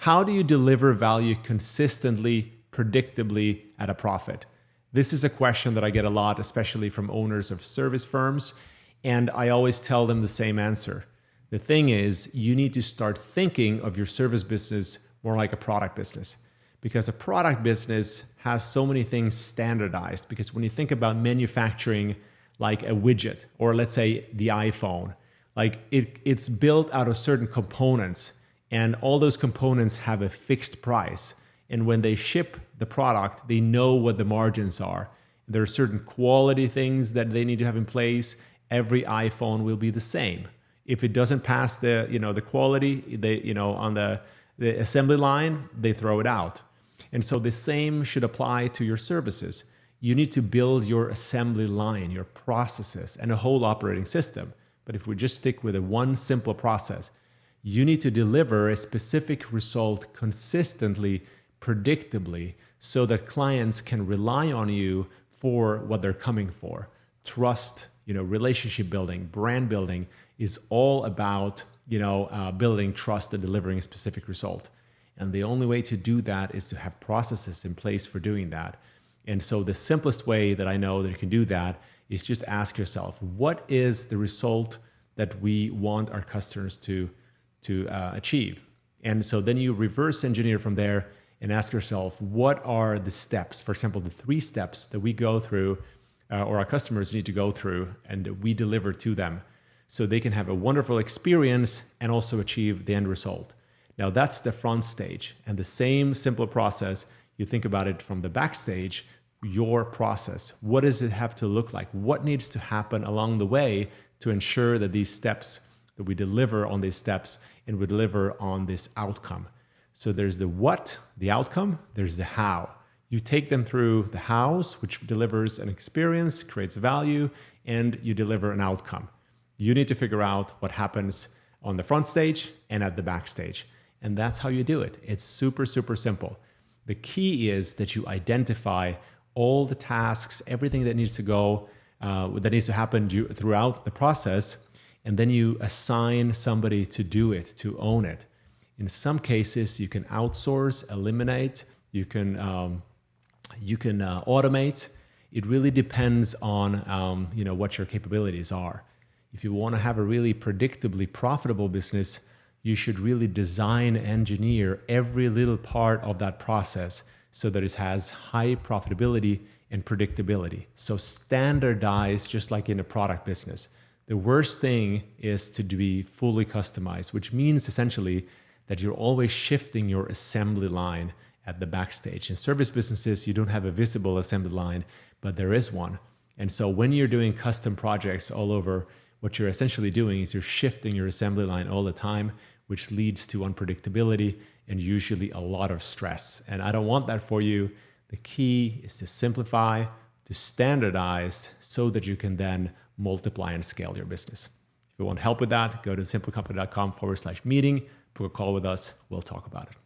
How do you deliver value consistently, predictably at a profit? This is a question that I get a lot, especially from owners of service firms. And I always tell them the same answer. The thing is, you need to start thinking of your service business more like a product business, because a product business has so many things standardized. Because when you think about manufacturing like a widget, or let's say the iPhone, like it's built out of certain components, and all those components have a fixed price. And when they ship the product, they know what the margins are. There are certain quality things that they need to have in place. Every iPhone will be the same. If it doesn't pass the quality, they on the assembly line, they throw it out. And so the same should apply to your services. You need to build your assembly line, your processes, and a whole operating system. But if we just stick with one simple process, you need to deliver a specific result consistently, predictably, so that clients can rely on you for what they're coming for. Trust, relationship building, brand building is all about, building trust and delivering a specific result. And the only way to do that is to have processes in place for doing that. And so the simplest way that I know that you can do that is just ask yourself, what is the result that we want our customers to achieve? And so then you reverse engineer from there and ask yourself, what are the steps? For example, the 3 steps that we go through or our customers need to go through and we deliver to them so they can have a wonderful experience and also achieve the end result. Now that's the front stage, and the same simple process, you think about it from the backstage, your process. What does it have to look like? What needs to happen along the way to ensure that these steps, that we deliver on these steps and we deliver on this outcome? So there's the what, the outcome, there's the how. You take them through the hows, which delivers an experience, creates value, and you deliver an outcome. You need to figure out what happens on the front stage and at the backstage. And that's how you do it. It's super, super simple. The key is that you identify all the tasks, everything that needs to go, that needs to happen throughout the process, and then you assign somebody to do it, to own it. In some cases, you can outsource, eliminate, you can automate. It really depends on what your capabilities are. If you want to have a really predictably profitable business, you should really design, engineer every little part of that process so that it has high profitability and predictability. So standardize, just like in a product business. The worst thing is to be fully customized, which means essentially that you're always shifting your assembly line at the backstage. In service businesses, you don't have a visible assembly line, but there is one. And so when you're doing custom projects all over, what you're essentially doing is you're shifting your assembly line all the time, which leads to unpredictability and usually a lot of stress. And I don't want that for you. The key is to simplify, to standardize, so that you can then multiply and scale your business. If you want help with that, go to simplecompany.com/meeting, book a call with us. We'll talk about it.